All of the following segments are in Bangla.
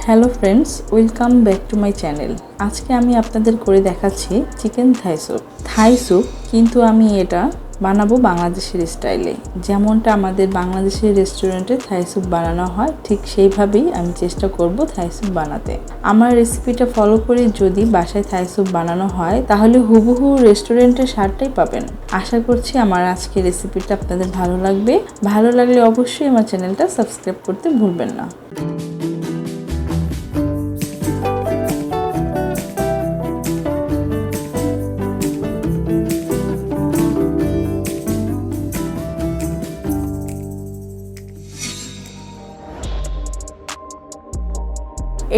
Hello friends, welcome back to my channel. আজকে আমি আপনাদের করে দেখাচ্ছি চিকেন থাই স্যুপ। কিন্তু আমি এটা বানাবো বাংলাদেশের স্টাইলে, যেমনটা আমাদের বাংলাদেশের রেস্টুরেন্টে থাই স্যুপ বানানো হয়, ঠিক সেইভাবেই আমি চেষ্টা করব থাই স্যুপ বানাতে। আমার রেসিপিটা ফলো করে যদি বাসায় থাই স্যুপ বানানো হয়, তাহলে হুবহু রেস্টুরেন্টের স্বাদটাই পাবেন। আশা করছি আমার আজকের রেসিপিটা আপনাদের ভালো লাগবে। ভালো লাগলে অবশ্যই আমার চ্যানেলটা সাবস্ক্রাইব করতে ভুলবেন না।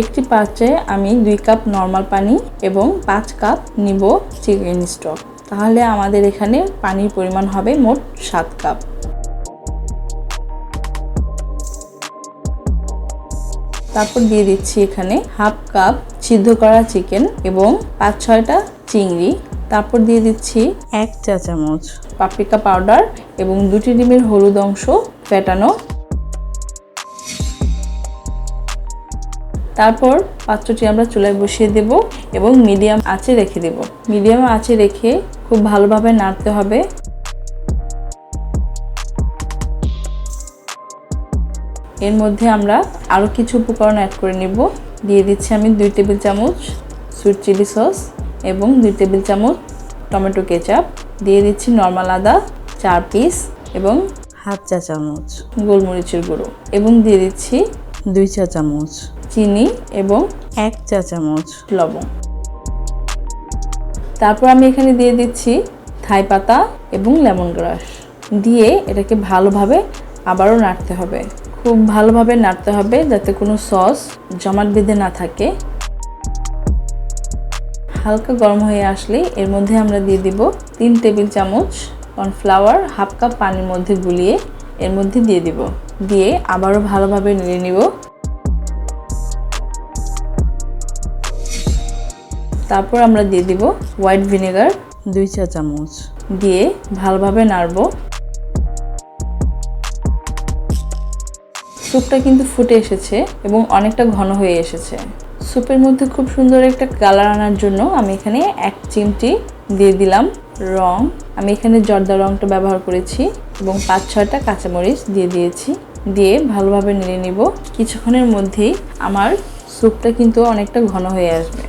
একটি পাত্রে আমি 2 কাপ নরমাল পানি এবং 5 কাপ নিব চিকেন স্টক। তাহলে আমাদের এখানে পানির পরিমাণ হবে মোট 7 কাপ। তারপর দিয়ে দিচ্ছি এখানে হাফ কাপ সিদ্ধ করা চিকেন এবং 5-6টা চিংড়ি। তারপর দিয়ে দিচ্ছি 1 চা চামচ পাপরিকা পাউডার এবং 2টি ডিমের হলুদ অংশ ফেটানো। তারপর পাত্রটি আমরা চুলায় বসিয়ে দেব এবং মিডিয়াম আঁচে রেখে দেব। মিডিয়াম আঁচে রেখে খুব ভালোভাবে নাড়তে হবে। এর মধ্যে আমরা আরও কিছু উপকরণ অ্যাড করে নেব। দিয়ে দিচ্ছি আমি 2 টেবিল চামচ সুইট চিলি সস এবং 2 টেবিল চামচ টমেটো কেচাপ। দিয়ে দিচ্ছি নরমাল আদা 4 পিস এবং হাফ চা চামচ গোলমরিচের গুঁড়ো এবং দিয়ে দিচ্ছি 2 চা চামচ চিনি এবং 1 চা চামচ লবণ। তারপর আমি এখানে দিয়ে দিচ্ছি থাই পাতা এবং লেমন গ্রাস দিয়ে এটাকে ভালোভাবে আবারও নাড়তে হবে। খুব ভালোভাবে নাড়তে হবে যাতে কোনো সস জমাট বেঁধে না থাকে। হালকা গরম হয়ে আসলে এর মধ্যে আমরা দিয়ে দিব 3 টেবিল চামচ কর্নফ্লাওয়ার হাফ কাপ পানির মধ্যে গুলিয়ে এর মধ্যে দিয়ে দিব। দিয়ে আবারও ভালোভাবে নেড়ে নিব। তারপর আমরা দিয়ে দিব হোয়াইট ভিনেগার 2 চা চামচ দিয়ে ভালোভাবে নাড়ব। স্যুপটা কিন্তু ফুটে এসেছে এবং অনেকটা ঘন হয়ে এসেছে। স্যুপের মধ্যে খুব সুন্দর একটা কালার আনার জন্য আমি এখানে 1 চিমটি দিয়ে দিলাম রং। আমি এখানে জর্দা রংটা ব্যবহার করেছি এবং 5-6টা কাঁচামরিচ দিয়ে দিয়েছি। দিয়ে ভালোভাবে নেড়ে নিব। কিছুক্ষণের মধ্যেই আমার স্যুপটা কিন্তু অনেকটা ঘন হয়ে আসবে।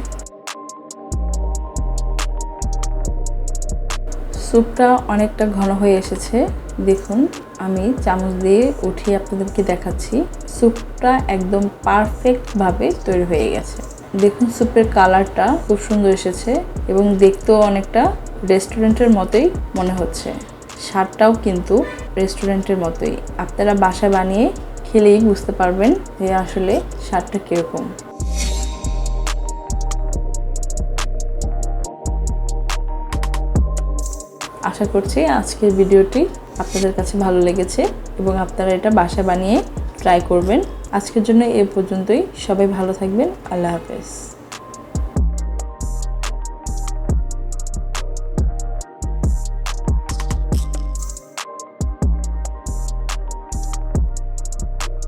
স্যুপটা অনেকটা ঘন হয়ে এসেছে। দেখুন, আমি চামচ দিয়ে উঠিয়ে আপনাদেরকে দেখাচ্ছি। স্যুপটা একদম পারফেক্টভাবে তৈরি হয়ে গেছে। দেখুন, স্যুপের কালারটা খুব সুন্দর এসেছে এবং দেখতেও অনেকটা রেস্টুরেন্টের মতোই মনে হচ্ছে। স্বাদটাও কিন্তু রেস্টুরেন্টের মতোই। আপনারা বাসায় বানিয়ে খেলেই বুঝতে পারবেন যে আসলে স্বাদটা কীরকম। আশা করছি আজকের ভিডিওটি আপনাদের কাছে ভালো লেগেছে এবং আপনারা এটা বাসায় বানিয়ে ট্রাই করবেন। আজকের জন্য এ পর্যন্তই। সবাই ভালো থাকবেন। আল্লাহ হাফেজ।